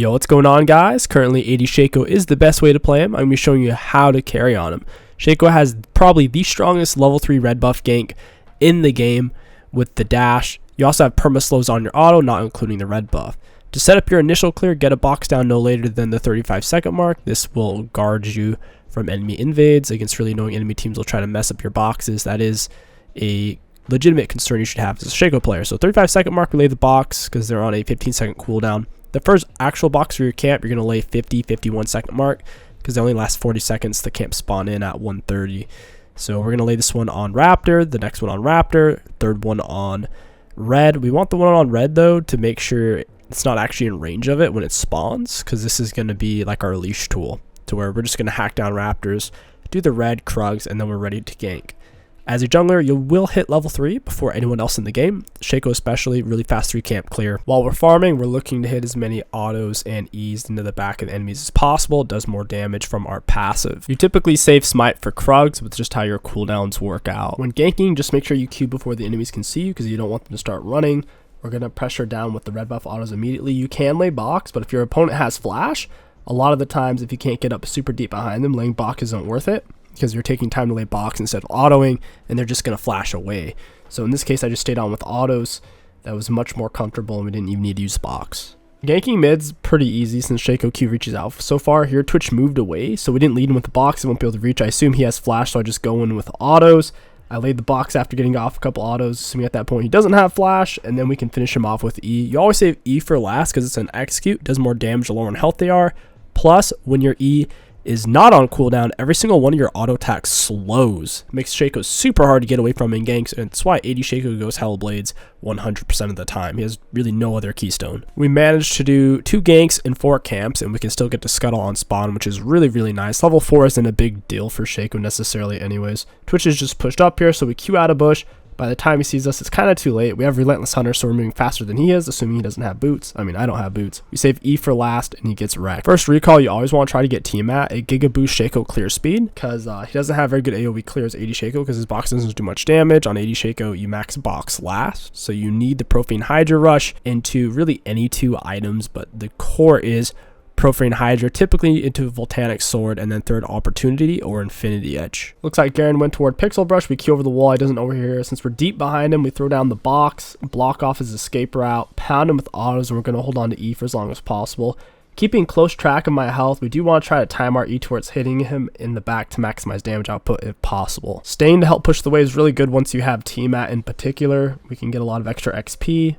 Yo, what's going on, guys? Currently, AD Shaco is the best way to play him. I'm going to be showing you how to carry on him. Shaco has probably the strongest level 3 red buff gank in the game with the dash. You also have perma-slows on your auto, not including the red buff. To set up your initial clear, get a box down no later than the 35-second mark. This will guard you from enemy invades. Against really annoying enemy teams will try to mess up your boxes. That is a legitimate concern you should have as a Shaco player. So 35-second mark, we lay the box because they're on a 15-second cooldown. The first actual box for your camp, you're going to lay 51 second mark because they only last 40 seconds. The camp spawn in at 130. So we're going to lay this one on Raptor, the next one on Raptor, third one on Red. We want the one on Red, though, to make sure it's not actually in range of it when it spawns, because this is going to be like our leash tool, to where we're just going to hack down Raptors, do the Red, Krugs, and then we're ready to gank. As a jungler, you will hit level 3 before anyone else in the game. Shaco especially, really fast 3 camp clear. While we're farming, we're looking to hit as many autos and E's into the back of enemies as possible. It does more damage from our passive. You typically save smite for Krugs with just how your cooldowns work out. When ganking, just make sure you Q before the enemies can see you because you don't want them to start running. We're going to pressure down with the red buff autos immediately. You can lay box, but if your opponent has flash, a lot of the times if you can't get up super deep behind them, laying box isn't worth it, because you're taking time to lay box instead of autoing, and they're just going to flash away. So in this case, I just stayed on with autos. That was much more comfortable, and we didn't even need to use box. Ganking mid's pretty easy since Shaco Q reaches out. So far here, Twitch moved away, so we didn't lead him with the box. He won't be able to reach. I assume he has flash, so I just go in with autos. I laid the box after getting off a couple autos, assuming at that point he doesn't have flash, and then we can finish him off with E. You always save E for last because it's an execute. It does more damage the lower in health they are. Plus, when your E is not on cooldown, every single one of your auto attacks slows. It makes Shaco super hard to get away from in ganks, and that's why AD Shaco goes Hellblades 100% of the time. He has really no other keystone. We managed to do 2 ganks and 4 camps, and we can still get to scuttle on spawn, which is really, really nice. Level 4 isn't a big deal for Shaco necessarily anyways. Twitch is just pushed up here, so we Q out a bush. By the time he sees us, it's kind of too late. We have Relentless Hunter, so we're moving faster than he is, assuming he doesn't have boots. I mean, I don't have boots. We save E for last, and he gets wrecked. First recall, you always want to try to get team at a Giga Boost Shaco clear speed, because he doesn't have very good AoE clear as AD Shaco, because his box doesn't do much damage. On AD Shaco, you max box last, so you need the Profane Hydra rush into really any 2 items, but the core is Profane Hydra, typically into Volcanic Sword, and then third Opportunity or Infinity Edge. Looks like Garen went toward Pixel Brush. We Q over the wall. He doesn't overhear. Since we're deep behind him, we throw down the box, block off his escape route, pound him with autos, and we're going to hold on to E for as long as possible. Keeping close track of my health, we do want to try to time our E towards hitting him in the back to maximize damage output if possible. Staying to help push the wave is really good once you have team at in particular. We can get a lot of extra XP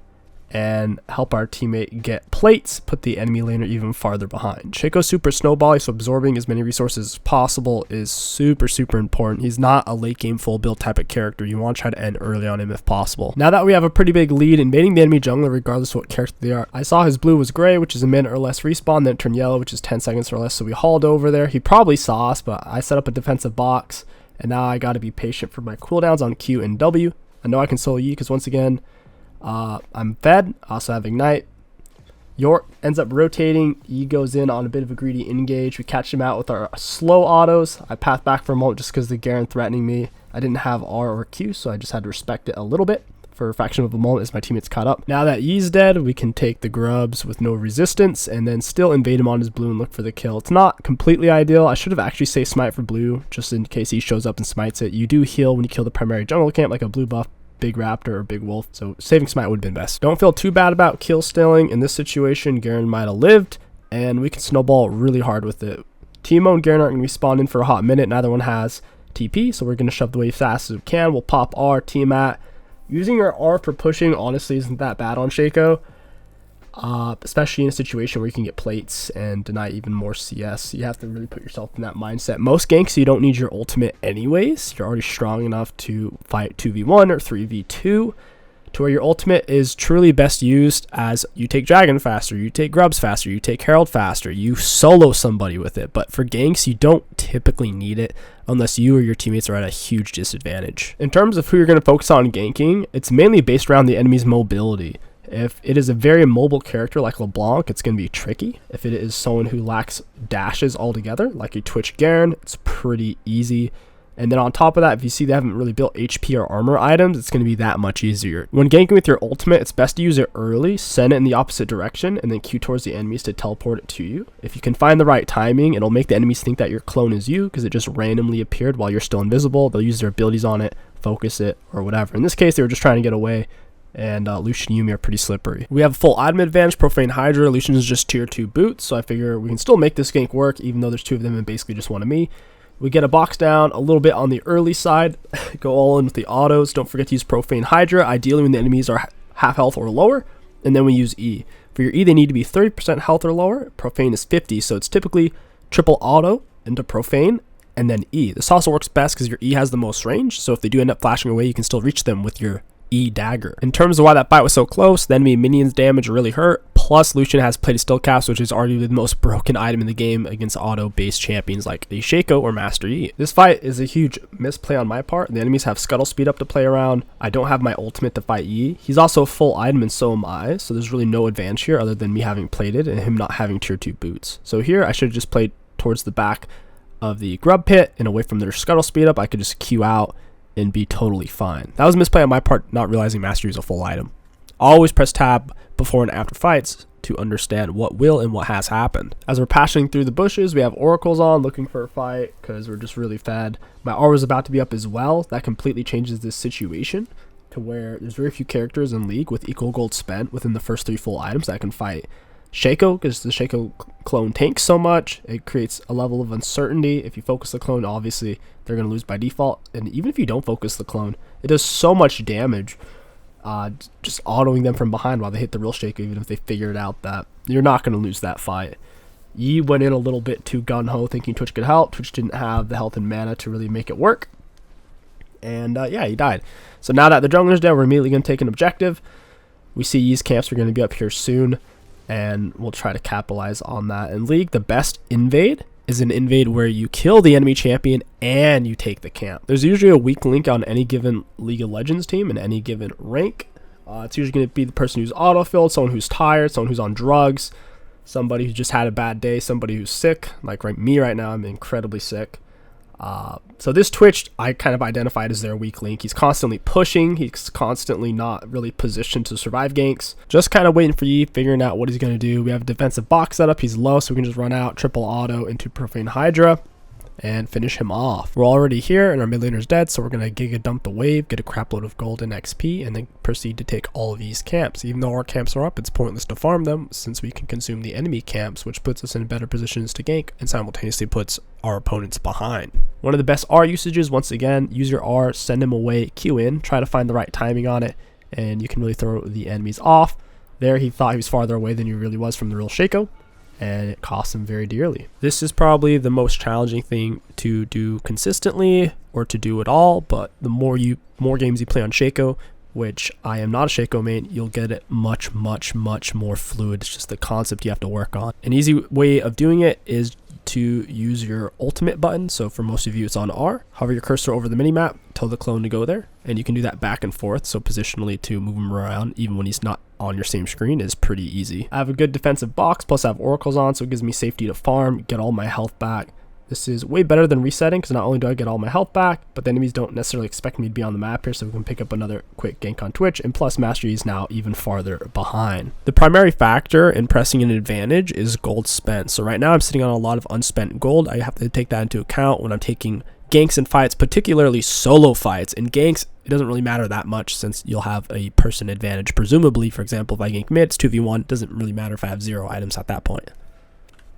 and help our teammate get plates, put the enemy laner even farther behind. Shaco's super snowball, so absorbing as many resources as possible is super, super important. He's not a late game full build type of character. You want to try to end early on him if possible. Now that we have a pretty big lead invading the enemy jungler, regardless of what character they are, I saw his blue was gray, which is a minute or less respawn, then it turned yellow, which is 10 seconds or less, so we hauled over there. He probably saw us, but I set up a defensive box, and now I got to be patient for my cooldowns on Q and W. I know I can solo E because once again, I'm fed. I also have Ignite. York ends up rotating. E goes in on a bit of a greedy engage. We catch him out with our slow autos. I path back for a moment just because the Garen threatening me. I didn't have R or Q, so I just had to respect it a little bit for a fraction of a moment as my teammates caught up. Now that E's dead, we can take the grubs with no resistance and then still invade him on his blue and look for the kill. It's not completely ideal. I should have actually saved smite for blue just in case he shows up and smites it. You do heal when you kill the primary jungle camp like a blue buff, big raptor, or big wolf, so saving smite would have been best. Don't feel too bad about kill stealing. In this situation, Garen might have lived, and we can snowball really hard with it. Teemo and Garen aren't going to be spawned in for a hot minute. Neither one has TP, so we're going to shove the wave fast as we can. We'll pop R, team at. Using our R for pushing honestly isn't that bad on Shaco, especially in a situation where you can get plates and deny even more CS. You have to really put yourself in that mindset. Most ganks, you don't need your ultimate anyways. You're already strong enough to fight 2v1 or 3v2, to where your ultimate is truly best used as you take Dragon faster, you take Grubs faster, you take Herald faster, you solo somebody with it. But for ganks, you don't typically need it unless you or your teammates are at a huge disadvantage. In terms of who you're going to focus on ganking, it's mainly based around the enemy's mobility. If it is a very mobile character like LeBlanc, it's going to be tricky. If it is someone who lacks dashes altogether, like a Twitch Garen, it's pretty easy. And then on top of that, if you see they haven't really built HP or armor items, it's going to be that much easier. When ganking with your ultimate, it's best to use it early, send it in the opposite direction, and then Q towards the enemies to teleport it to you. If you can find the right timing, it'll make the enemies think that your clone is you because it just randomly appeared while you're still invisible. They'll use their abilities on it, focus it, or whatever. In this case, they were just trying to get away, and Lucian and Yuumi are pretty slippery. We have a full item advantage. Profane Hydra. Lucian is just tier 2 boots, so I figure we can still make this gank work, even though there's 2 of them and basically just one of me. We get a box down a little bit on the early side, go all in with the autos. Don't forget to use Profane Hydra, ideally when the enemies are half health or lower, and then we use E. For your E, they need to be 30% health or lower. Profane is 50, so it's typically triple auto into Profane, and then E. This also works best because your E has the most range, so if they do end up flashing away, you can still reach them with your E dagger. In terms of why that fight was so close, the enemy minions damage really hurt, plus Lucian has plated steel caps, which is arguably the most broken item in the game against auto-based champions like a Shaco or Master Yi. This fight is a huge misplay on my part. The enemies have scuttle speed up to play around. I don't have my ultimate to fight Yi. He's also full item and so am I, so there's really no advantage here other than me having plated and him not having tier 2 boots. So here I should have just played towards the back of the grub pit and away from their scuttle speed up. I could just Q out and be totally fine. That was a misplay on my part, not realizing Mastery is a full item. Always press tab before and after fights to understand what will and what has happened. As we're passing through the bushes, we have oracles on looking for a fight because we're just really fed. My R was about to be up as well. That completely changes this situation to where there's very few characters in League with equal gold spent within the first 3 full items that can fight Shaco, because the Shaco clone tanks so much. It creates a level of uncertainty. If you focus the clone, obviously they're going to lose by default, and even if you don't focus the clone, it does so much damage just autoing them from behind while they hit the real Shaco, even if they figured out that you're not going to lose that fight. Yi went in a little bit too gung-ho thinking Twitch could help. Twitch didn't have the health and mana to really make it work, and yeah, he died. So now that the jungler's dead, we're immediately going to take an objective. We see Yi's camps are going to be up here soon, and we'll try to capitalize on that. In League, the best invade is an invade where you kill the enemy champion and you take the camp. There's usually a weak link on any given League of Legends team and any given rank. It's usually going to be the person who's auto-filled, someone who's tired, someone who's on drugs, somebody who just had a bad day, somebody who's sick, like me right now. I'm incredibly sick. So this Twitch, I kind of identified as their weak link. He's constantly pushing. He's constantly not really positioned to survive ganks. Just kind of waiting for Yi, figuring out what he's going to do. We have a defensive box set up. He's low, so we can just run out, triple auto into Profane Hydra and finish him off. We're already here and our mid laner's dead, so we're going to giga dump the wave, get a crap load of gold and XP, and then proceed to take all of these camps. Even though our camps are up, it's pointless to farm them since we can consume the enemy camps, which puts us in better positions to gank and simultaneously puts our opponents behind. One of the best R usages, once again, use your R, send him away, Q in, try to find the right timing on it, and you can really throw the enemies off. There he thought he was farther away than he really was from the real Shaco, and it costs him very dearly. This is probably the most challenging thing to do consistently or to do at all, but the more games you play on Shaco, which I am not a Shaco main, you'll get it much more fluid. It's just the concept you have to work on. An easy way of doing it is to use your ultimate button. So for most of you, it's on R. Hover your cursor over the minimap, tell the clone to go there, and you can do that back and forth. So positionally to move him around, even when he's not on your same screen, is pretty easy. I have a good defensive box, plus I have oracles on, so it gives me safety to farm, get all my health back. This is way better than resetting, because not only do I get all my health back, but the enemies don't necessarily expect me to be on the map here, so we can pick up another quick gank on Twitch, and plus Mastery is now even farther behind. The primary factor in pressing an advantage is gold spent. So right now I'm sitting on a lot of unspent gold. I have to take that into account when I'm taking ganks and fights, particularly solo fights. In ganks, it doesn't really matter that much since you'll have a person advantage. Presumably, for example, if I gank mid, it's 2v1. It doesn't really matter if I have 0 items at that point.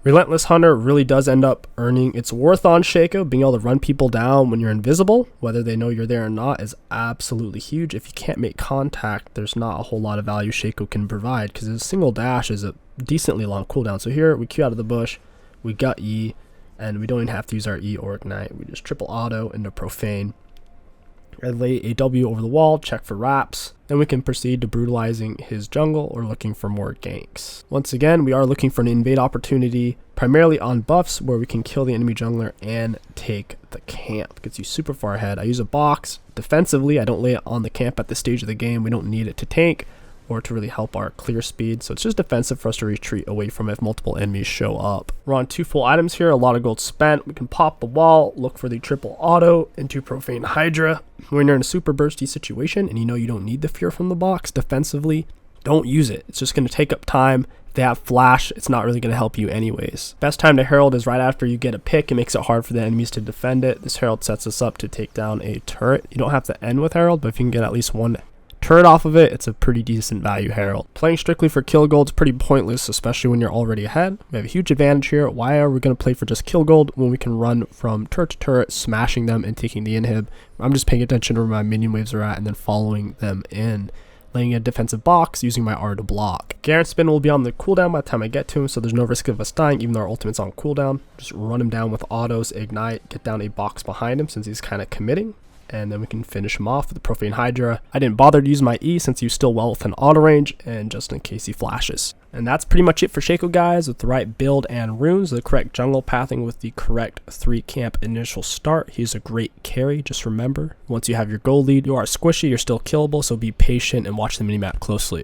Relentless Hunter really does end up earning its worth on Shaco. Being able to run people down when you're invisible, whether they know you're there or not, is absolutely huge. If you can't make contact, there's not a whole lot of value Shaco can provide, because a single dash is a decently long cooldown. So here we Q out of the bush, we got E, and we don't even have to use our E or Ignite. We just triple auto into Profane. I lay a W over the wall, check for wraps, then we can proceed to brutalizing his jungle or looking for more ganks. Once again, we are looking for an invade opportunity, primarily on buffs where we can kill the enemy jungler and take the camp. Gets you super far ahead. I use a box defensively. I don't lay it on the camp at this stage of the game. We don't need it to tank. or to really help our clear speed. So it's just defensive for us to retreat away from it if multiple enemies show up. We're on 2 full items here, a lot of gold spent. We can pop the wall, look for the triple auto into Profane Hydra. When you're in a super bursty situation and you know you don't need the fear from the box defensively, don't use it. It's just going to take up time. If they have flash, it's not really going to help you anyways. Best time to herald is right after you get a pick. It makes it hard for the enemies to defend it. This herald sets us up to take down a turret. You don't have to end with herald, but if you can get at least 1 turret off of it, it's a pretty decent value herald. Playing strictly for kill gold is pretty pointless, especially when you're already ahead. We have a huge advantage here. Why are we going to play for just kill gold when we can run from turret to turret, smashing them and taking the inhib? I'm just paying attention to where my minion waves are at and then following them in, laying a defensive box, using my R to block. Garen Spin will be on the cooldown by the time I get to him, so there's no risk of us dying, even though our ultimate's on cooldown. Just run him down with autos, ignite, get down a box behind him since he's kind of committing, and then we can finish him off with the Profane Hydra. I didn't bother to use my E since he's still well within auto range, and just in case he flashes. And that's pretty much it for Shaco, guys. With the right build and runes, the correct jungle pathing with the correct 3 camp initial start, he's a great carry. Just remember, once you have your gold lead, you are squishy, you're still killable, so be patient and watch the minimap closely.